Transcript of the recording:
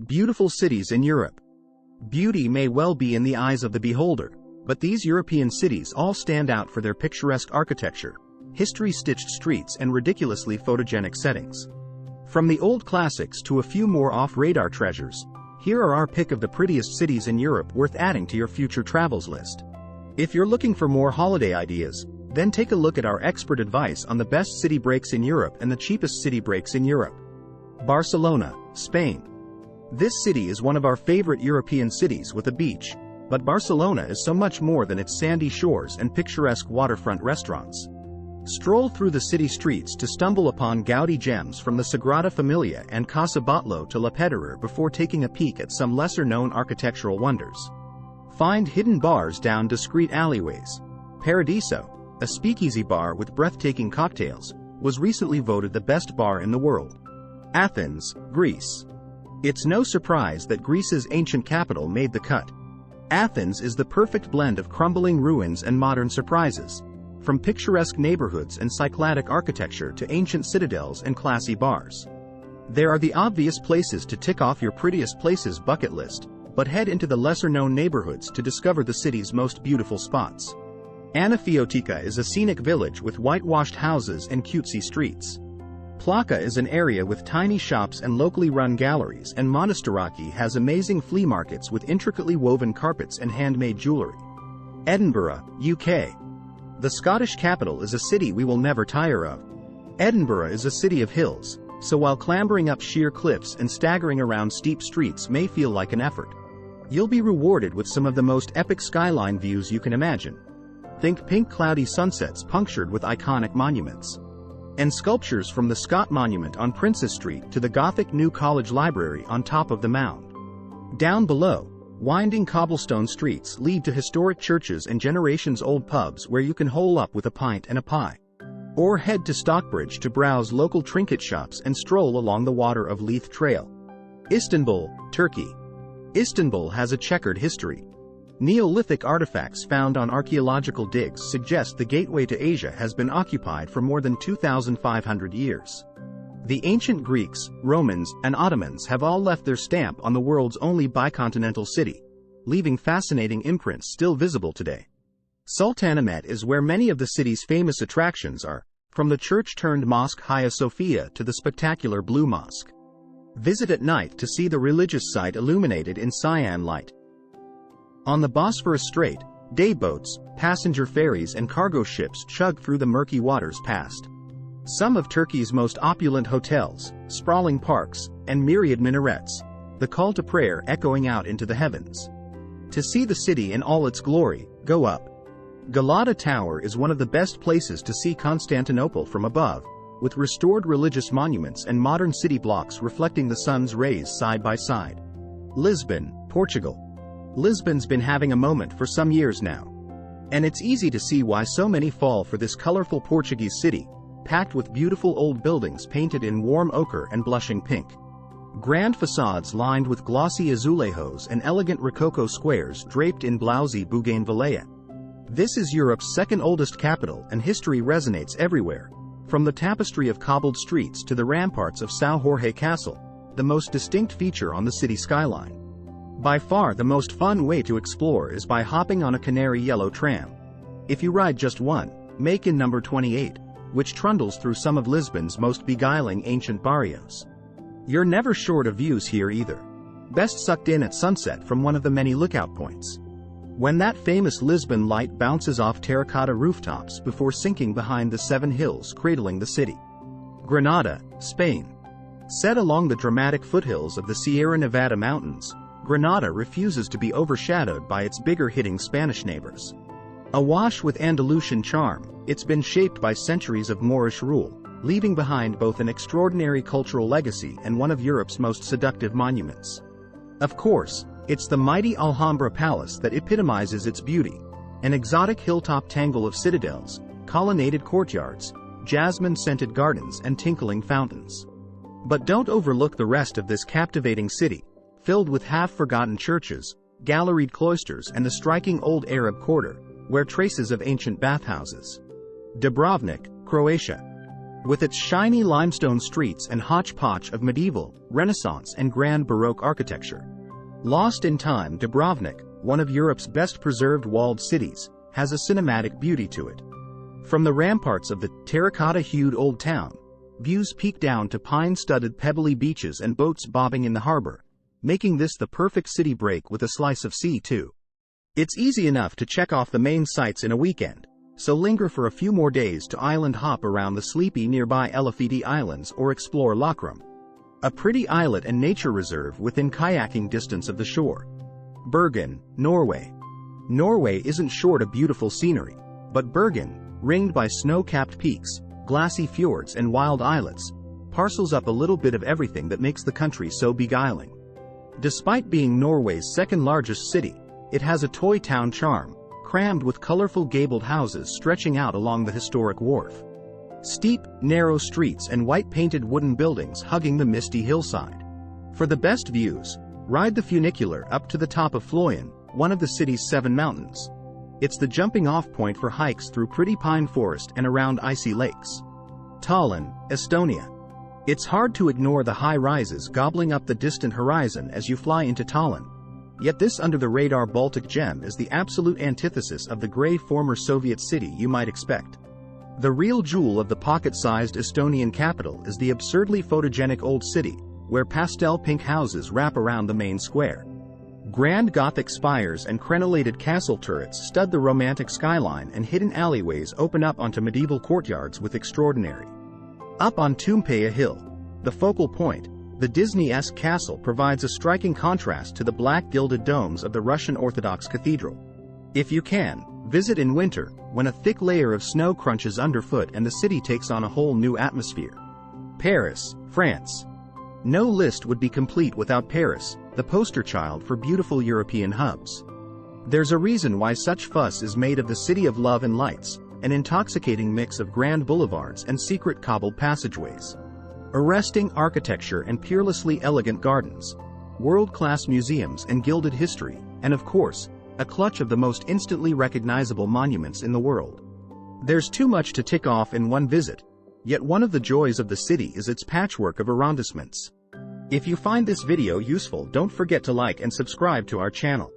Beautiful cities in Europe. Beauty may well be in the eyes of the beholder, but these European cities all stand out for their picturesque architecture, history-stitched streets and ridiculously photogenic settings. From the old classics to a few more off-radar treasures, here are our pick of the prettiest cities in Europe worth adding to your future travels list. If you're looking for more holiday ideas, then take a look at our expert advice on the best city breaks in Europe and the cheapest city breaks in Europe. Barcelona, Spain. This city is one of our favorite European cities with a beach, but Barcelona is so much more than its sandy shores and picturesque waterfront restaurants. Stroll through the city streets to stumble upon Gaudi gems from the Sagrada Familia and Casa Batlló to La Pedrerer before taking a peek at some lesser-known architectural wonders. Find hidden bars down discreet alleyways. Paradiso, a speakeasy bar with breathtaking cocktails, was recently voted the best bar in the world. Athens, Greece. It's no surprise that Greece's ancient capital made the cut. Athens is the perfect blend of crumbling ruins and modern surprises, from picturesque neighborhoods and Cycladic architecture to ancient citadels and classy bars. There are the obvious places to tick off your prettiest places bucket list, but head into the lesser-known neighborhoods to discover the city's most beautiful spots. Anafiotika is a scenic village with whitewashed houses and cutesy streets. Plaka is an area with tiny shops and locally run galleries, and Monastiraki has amazing flea markets with intricately woven carpets and handmade jewelry. Edinburgh, UK. The Scottish capital is a city we will never tire of. Edinburgh is a city of hills, so while clambering up sheer cliffs and staggering around steep streets may feel like an effort, you'll be rewarded with some of the most epic skyline views you can imagine. Think pink cloudy sunsets punctured with iconic monuments. And sculptures from the Scott Monument on Princess Street to the Gothic New College Library on top of the mound. Down below, winding cobblestone streets lead to historic churches and generations-old pubs where you can hole up with a pint and a pie. Or head to Stockbridge to browse local trinket shops and stroll along the water of Leith Trail. Istanbul, Turkey. Istanbul has a checkered history. Neolithic artifacts found on archaeological digs suggest the gateway to Asia has been occupied for more than 2,500 years. The ancient Greeks, Romans, and Ottomans have all left their stamp on the world's only bicontinental city, leaving fascinating imprints still visible today. Sultanahmet is where many of the city's famous attractions are, from the church-turned-mosque Hagia Sophia to the spectacular Blue Mosque. Visit at night to see the religious site illuminated in cyan light. On the Bosphorus Strait, day boats, passenger ferries and cargo ships chug through the murky waters past some of Turkey's most opulent hotels, sprawling parks, and myriad minarets, the call to prayer echoing out into the heavens. To see the city in all its glory, go up. Galata Tower is one of the best places to see Constantinople from above, with restored religious monuments and modern city blocks reflecting the sun's rays side by side. Lisbon, Portugal. Lisbon's been having a moment for some years now. And it's easy to see why so many fall for this colorful Portuguese city, packed with beautiful old buildings painted in warm ochre and blushing pink. Grand facades lined with glossy azulejos and elegant rococo squares draped in blousy bougainvillea. This is Europe's second oldest capital, and history resonates everywhere, from the tapestry of cobbled streets to the ramparts of São Jorge Castle, the most distinct feature on the city skyline. By far the most fun way to explore is by hopping on a canary yellow tram. If you ride just one, make in number 28, which trundles through some of Lisbon's most beguiling ancient barrios. You're never short of views here either. Best sucked in at sunset from one of the many lookout points. When that famous Lisbon light bounces off terracotta rooftops before sinking behind the seven hills cradling the city. Granada, Spain. Set along the dramatic foothills of the Sierra Nevada mountains, Granada refuses to be overshadowed by its bigger-hitting Spanish neighbors. Awash with Andalusian charm, it's been shaped by centuries of Moorish rule, leaving behind both an extraordinary cultural legacy and one of Europe's most seductive monuments. Of course, it's the mighty Alhambra Palace that epitomizes its beauty, an exotic hilltop tangle of citadels, colonnaded courtyards, jasmine-scented gardens and tinkling fountains. But don't overlook the rest of this captivating city, filled with half-forgotten churches, galleried cloisters and the striking old Arab quarter, where traces of ancient bathhouses. Dubrovnik, Croatia. with its shiny limestone streets and hodgepodge of medieval, Renaissance and Grand Baroque architecture. Lost in time, Dubrovnik, one of Europe's best-preserved walled cities, has a cinematic beauty to it. From the ramparts of the terracotta-hued old town, views peek down to pine-studded pebbly beaches and boats bobbing in the harbor, making this the perfect city break with a slice of sea too. It's easy enough to check off the main sites in a weekend, so linger for a few more days to island hop around the sleepy nearby Elefiti Islands or explore Lokrum, a pretty islet and nature reserve within kayaking distance of the shore. Bergen, Norway. Norway isn't short of beautiful scenery, but Bergen, ringed by snow-capped peaks, glassy fjords and wild islets, parcels up a little bit of everything that makes the country so beguiling. Despite being Norway's second-largest city, it has a toy town charm, crammed with colorful gabled houses stretching out along the historic wharf. Steep, narrow streets and white-painted wooden buildings hugging the misty hillside. For the best views, ride the funicular up to the top of Fløyen, one of the city's 7 mountains. It's the jumping-off point for hikes through pretty pine forest and around icy lakes. Tallinn, Estonia. It's hard to ignore the high rises gobbling up the distant horizon as you fly into Tallinn. Yet this under-the-radar Baltic gem is the absolute antithesis of the gray former Soviet city you might expect. The real jewel of the pocket-sized Estonian capital is the absurdly photogenic old city, where pastel pink houses wrap around the main square. Grand Gothic spires and crenellated castle turrets stud the romantic skyline, and hidden alleyways open up onto medieval courtyards with extraordinary. Up on Toompea Hill, the focal point, the Disney-esque castle provides a striking contrast to the black gilded domes of the Russian Orthodox Cathedral. If you can, visit in winter, when a thick layer of snow crunches underfoot and the city takes on a whole new atmosphere. Paris, France. No list would be complete without Paris, the poster child for beautiful European hubs. There's a reason why such fuss is made of the city of love and lights, an intoxicating mix of grand boulevards and secret cobbled passageways. Arresting architecture and peerlessly elegant gardens, world-class museums and gilded history, and of course, a clutch of the most instantly recognizable monuments in the world. There's too much to tick off in one visit, yet one of the joys of the city is its patchwork of arrondissements. If you find this video useful, don't forget to like and subscribe to our channel.